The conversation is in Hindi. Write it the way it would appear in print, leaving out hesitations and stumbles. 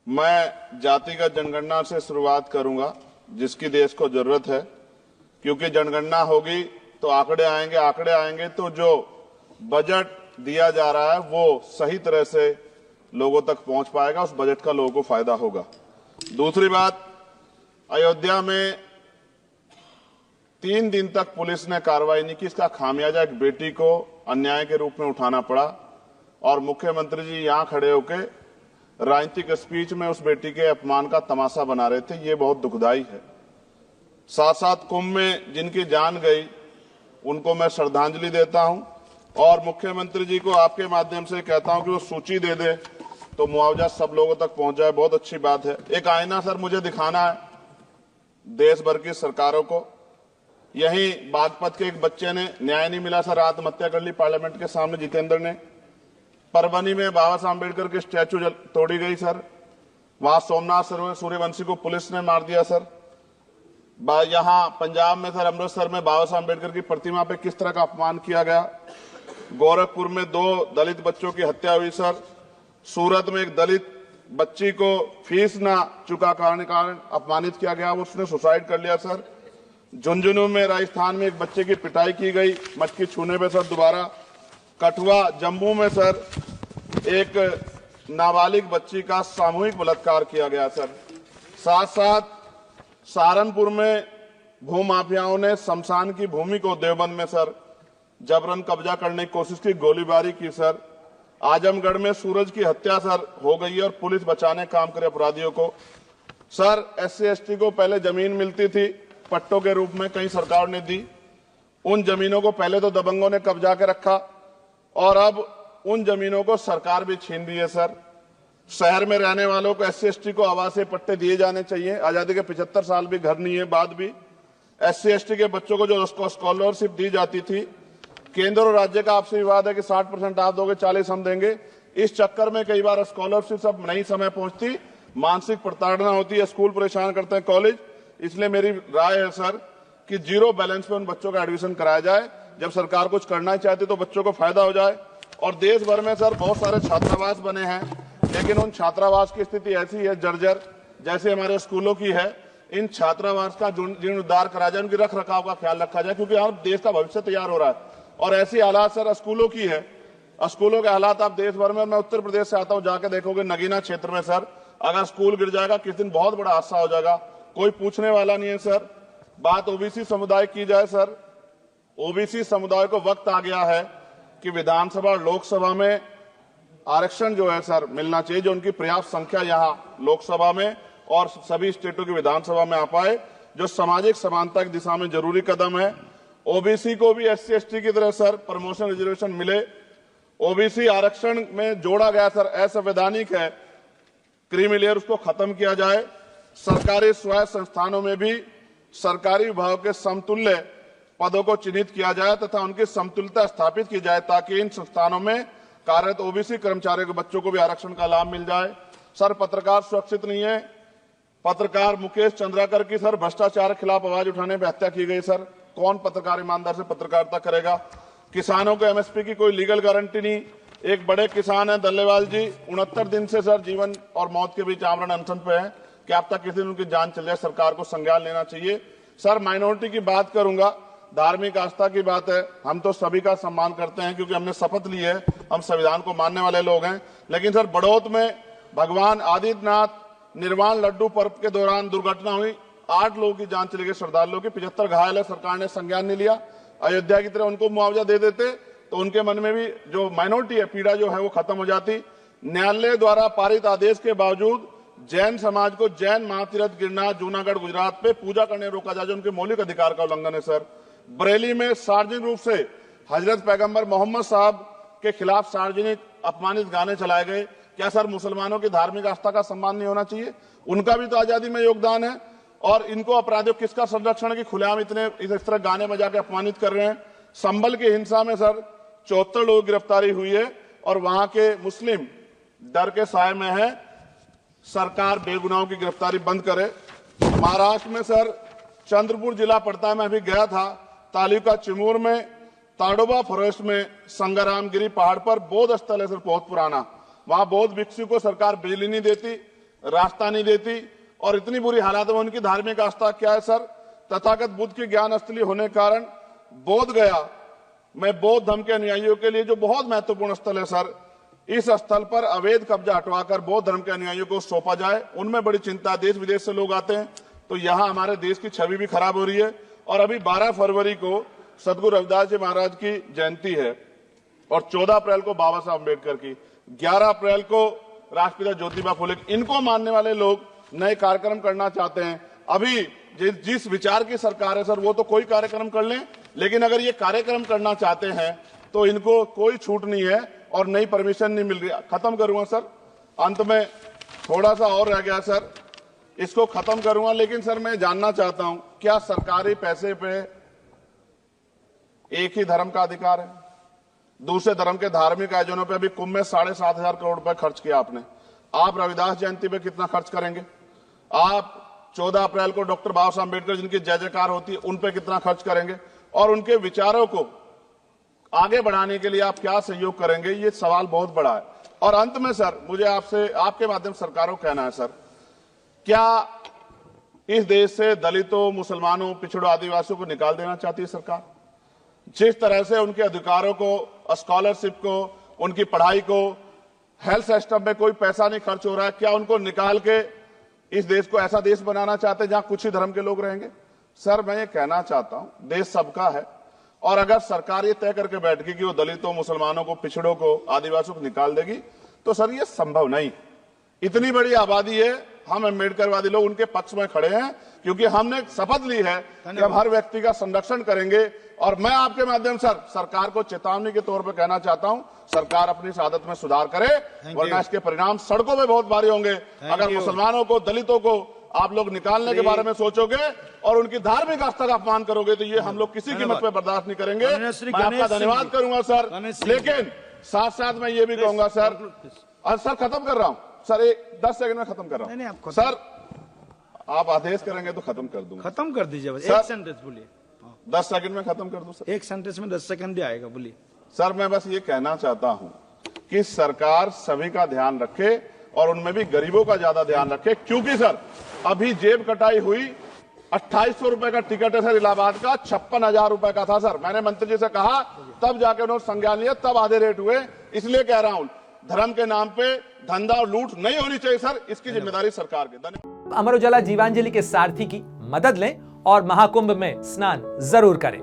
मैं जातिगत जनगणना से शुरुआत करूंगा, जिसकी देश को जरूरत है, क्योंकि जनगणना होगी तो आंकड़े आएंगे तो जो बजट दिया जा रहा है वो सही तरह से लोगों तक पहुंच पाएगा, उस बजट का लोगों को फायदा होगा। दूसरी बात, अयोध्या में 3 दिन तक पुलिस ने कार्रवाई नहीं की। इसका खामियाजा एक बेटी को अन्याय के रूप में उठाना पड़ा और मुख्यमंत्री जी यहां खड़े होकर राजनीतिक स्पीच में उस बेटी के अपमान का तमाशा बना रहे थे। ये बहुत दुखदाई है। साथ साथ कुंभ में जिनकी जान गई उनको मैं श्रद्धांजलि देता हूं और मुख्यमंत्री जी को आपके माध्यम से कहता हूं कि वो सूची दे दे तो मुआवजा सब लोगों तक पहुंच जाए। बहुत अच्छी बात है। एक आईना सर मुझे दिखाना है देश भर की सरकारों को। यही बागपत के एक बच्चे ने न्याय नहीं मिला सर, आत्महत्या कर ली पार्लियामेंट के सामने, जितेंद्र ने। परभनी में बाबा साहब अम्बेडकर की स्टैचू तोड़ी गई सर, वहां सोमनाथ सूर्यवंशी को पुलिस ने मार दिया सर। यहां पंजाब में सर, अमृतसर में बाबा साहब अम्बेडकर की प्रतिमा पे किस तरह का अपमान किया गया। गोरखपुर में 2 दलित बच्चों की हत्या हुई सर। सूरत में एक दलित बच्ची को फीस ना चुका कारण अपमानित किया गया, उसने सुसाइड कर लिया सर। झुंझुनू में राजस्थान में एक बच्चे की पिटाई की गई मटकी छूने पे सर दोबारा। कठुआ जम्मू में सर एक नाबालिग बच्ची का सामूहिक बलात्कार किया गया सर। साथ साथ सहारनपुर में भूमाफियाओं ने शमशान की भूमि को देवबंद में सर जबरन कब्जा करने की कोशिश की, गोलीबारी की सर। आजमगढ़ में सूरज की हत्या सर हो गई और पुलिस बचाने काम करे अपराधियों को। सर SC/ST को पहले जमीन मिलती थी पट्टों के रूप में, कहीं सरकार ने दी। उन जमीनों को पहले तो दबंगों ने कब्जा के रखा और अब उन जमीनों को सरकार भी छीन रही है सर। शहर में रहने वालों को SC/ST को आवासीय पट्टे दिए जाने चाहिए। आजादी के 75 साल भी घर नहीं है, बाद भी SC/ST के बच्चों को जो स्कॉलरशिप दी जाती थी, केंद्र और राज्य का आपसे विवाद है कि 60% आप दोगे, 40 हम देंगे। इस चक्कर में कई बार स्कॉलरशिप सब नहीं समय पहुंचती, मानसिक प्रताड़ना होती है, स्कूल परेशान करते हैं, कॉलेज। इसलिए मेरी राय है सर कि 0 बैलेंस पे उन बच्चों का एडमिशन कराया जाए। जब सरकार कुछ करना चाहती तो बच्चों को फायदा हो जाए। और देश भर में सर बहुत सारे छात्रावास बने हैं, लेकिन उन छात्रावास की स्थिति ऐसी है जर्जर, जैसे हमारे स्कूलों की है। इन छात्रावास का जीर्णोद्धार करा जाए, उनकी रख रखाव का ख्याल रखा जाए, क्योंकि यहाँ देश का भविष्य तैयार हो रहा है। और ऐसी हालात सर स्कूलों की है। स्कूलों के हालात आप देश भर में, मैं उत्तर प्रदेश से आता हूँ, जाके देखोगे नगीना क्षेत्र में सर अगर स्कूल गिर जाएगा किस दिन बहुत बड़ा हादसा हो जाएगा, कोई पूछने वाला नहीं है सर। बात OBC समुदाय की जाए सर, OBC समुदाय को वक्त आ गया है कि विधानसभा और लोकसभा में आरक्षण जो है सर मिलना चाहिए, जो उनकी पर्याप्त संख्या यहाँ लोकसभा में और सभी स्टेटों की विधानसभा में आ पाए, जो सामाजिक समानता की दिशा में जरूरी कदम है। OBC को भी SC/ST की तरह सर प्रमोशन रिजर्वेशन मिले। OBC आरक्षण में जोड़ा गया सर असंवैधानिक है, क्रीमी लेयर उसको खत्म किया जाए। सरकारी स्वायत्त संस्थानों में भी सरकारी विभागों के समतुल्य पदों को चिन्हित किया जाए तथा उनकी समतुल्यता स्थापित की जाए, ताकि इन संस्थानों में कार्यरत OBC कर्मचारियों के बच्चों को भी आरक्षण का लाभ मिल जाए। सर पत्रकार सुरक्षित नहीं है। पत्रकार मुकेश चंद्राकर की सर भ्रष्टाचार के खिलाफ आवाज उठाने पर हत्या की गई सर। कौन पत्रकार ईमानदार से पत्रकारिता करेगा। किसानों को MSP की कोई लीगल गारंटी नहीं। एक बड़े किसान है दल्लेवाल जी, 69 दिन से सर जीवन और मौत के बीच आमरण अनशन पे है। क्या अब तक किसी दिन उनकी जान चल जाए, सरकार को संज्ञान लेना चाहिए। सर माइनॉरिटी की बात करूंगा, धार्मिक आस्था की बात है, हम तो सभी का सम्मान करते हैं क्योंकि हमने शपथ ली है, हम संविधान को मानने वाले लोग हैं। लेकिन सर बड़ौत में भगवान आदित्यनाथ निर्वाण लड्डू पर्व के दौरान दुर्घटना हुई, 8 लोगों की जान चली गई, श्रद्धालुओं की 75 घायल है, सरकार ने संज्ञान नहीं लिया। अयोध्या की तरह उनको मुआवजा दे देते तो उनके मन में भी जो माइनॉरिटी है पीड़ा जो है वो खत्म हो जाती। न्यायालय द्वारा पारित आदेश के बावजूद जैन समाज को जैन महातीर्थ गिरनार जूनागढ़ गुजरात पे पूजा करने रोका जाए, जो उनके मौलिक अधिकार का उल्लंघन है सर। बरेली में सार्वजनिक रूप से हजरत पैगंबर मोहम्मद साहब के खिलाफ सार्वजनिक अपमानित गाने चलाए गए। क्या सर मुसलमानों की धार्मिक आस्था का सम्मान नहीं होना चाहिए? उनका भी तो आजादी में योगदान है। और इनको अपराधियों किसका संरक्षण है कि खुलेआम इतने इस तरह गाने बजा के अपमानित कर रहे हैं। संभल की हिंसा में सर 74 लोगों की गिरफ्तारी हुई है और वहां के मुस्लिम डर के साए में है। सरकार बेगुनाहों की गिरफ्तारी बंद करे। महाराष्ट्र में सर चंद्रपुर जिला पड़ता है, मैं अभी गया था, तालुका चिमूर में ताडोबा फॉरेस्ट में संग्रामगिरी पहाड़ पर बौद्ध स्थल है सर, बहुत पुराना। वहां बौद्ध भिक्षु को सरकार बिजली नहीं देती, रास्ता नहीं देती और इतनी बुरी हालत में उनकी धार्मिक आस्था क्या है सर? तथागत बुद्ध की ज्ञान स्थली होने के कारण बोध गया में बौद्ध धर्म के अनुयायियों के लिए जो बहुत महत्वपूर्ण स्थल है सर, इस स्थल पर अवैध कब्जा हटवाकर बौद्ध धर्म के अनुयायियों को सौंपा जाए, उनमें बड़ी चिंता। देश विदेश से लोग आते हैं, तो यहाँ हमारे देश की छवि भी खराब हो रही है। और अभी 12 फरवरी को सदगुरु रविदास जी महाराज की जयंती है और 14 अप्रैल को बाबा साहब अम्बेडकर की, 11 अप्रैल को राष्ट्रपिता ज्योतिबा फुले। इनको मानने वाले लोग नए कार्यक्रम करना चाहते हैं। अभी जिस विचार की सरकार है सर, वो तो कोई कार्यक्रम कर लें, लेकिन अगर ये कार्यक्रम करना चाहते हैं तो इनको कोई छूट नहीं है और नई परमिशन नहीं मिल रही। खत्म करूंगा सर, अंत में थोड़ा सा और रह गया सर, इसको खत्म करूंगा। लेकिन सर मैं जानना चाहता हूं, क्या सरकारी पैसे पे एक ही धर्म का अधिकार है? दूसरे धर्म के धार्मिक आयोजनों पे अभी कुंभ में 7,500 करोड़ रुपए खर्च किया आपने। आप रविदास जयंती पे कितना खर्च करेंगे? आप 14 अप्रैल को डॉक्टर बाबा साहब अम्बेडकर जिनकी जय जयकार होती है, उन पे कितना खर्च करेंगे? और उनके विचारों को आगे बढ़ाने के लिए आप क्या सहयोग करेंगे? ये सवाल बहुत बड़ा है। और अंत में सर, मुझे आपसे आपके माध्यम से सरकारों को कहना है सर, क्या इस देश से दलितों, मुसलमानों, पिछड़ों, आदिवासियों को निकाल देना चाहती है सरकार? जिस तरह से उनके अधिकारों को, स्कॉलरशिप को, उनकी पढ़ाई को, हेल्थ सिस्टम में कोई पैसा नहीं खर्च हो रहा है, क्या उनको निकाल के इस देश को ऐसा देश बनाना चाहते हैं जहां कुछ ही धर्म के लोग रहेंगे? सर मैं ये कहना चाहता हूं, देश सबका है और अगर सरकार ये तय करके बैठ गई कि वो दलितों, मुसलमानों को, पिछड़ों को, आदिवासियों को निकाल देगी, तो सर ये संभव नहीं। इतनी बड़ी आबादी है, हम अम्बेडकरवादी लोग उनके पक्ष में खड़े हैं क्योंकि हमने शपथ ली है कि हम हर व्यक्ति का संरक्षण करेंगे। और मैं आपके माध्यम से सरकार को चेतावनी के तौर पर कहना चाहता हूं, सरकार अपनी इस आदत में सुधार करे, वरना इसके परिणाम सड़कों में बहुत भारी होंगे। अगर मुसलमानों को, दलितों को आप लोग निकालने के बारे में सोचोगे और उनकी धार्मिक आस्था का अपमान करोगे, तो ये हम लोग किसी कीमत पर बर्दाश्त नहीं करेंगे। मैं आपका धन्यवाद करूंगा सर, लेकिन साथ साथ मैं ये भी कहूंगा सर, और सर खत्म कर रहा हूं सर, 10 सेकंड में खत्म कर रहा हूं सर, आप आदेश करेंगे तो खत्म कर दूंगा। खत्म कर दीजिए, एक सेंटेंस बोलिए। 10 सेकंड में खत्म कर दूं सर? एक सेंटेंस में 10 सेकंड ही आएगा, बोलिए। सर मैं बस ये कहना चाहता हूं कि सरकार सभी का ध्यान रखे और उनमें भी गरीबों का ज्यादा ध्यान रखे, क्योंकि सर अभी जेब कटाई हुई, 2800 रुपए का टिकट है सर इलाहाबाद का, 56,000 रुपए का था सर। मैंने मंत्री जी से कहा, तब जाके उन्होंने संज्ञान लिया, तब आधे रेट हुए। इसलिए कह रहा हूं, धर्म के नाम पे धंधा और लूट नहीं होनी चाहिए सर, इसकी जिम्मेदारी सरकार की। धन्यवाद। अमर उजाला जीवांजलि के सारथी की मदद लें और महाकुंभ में स्नान जरूर करें।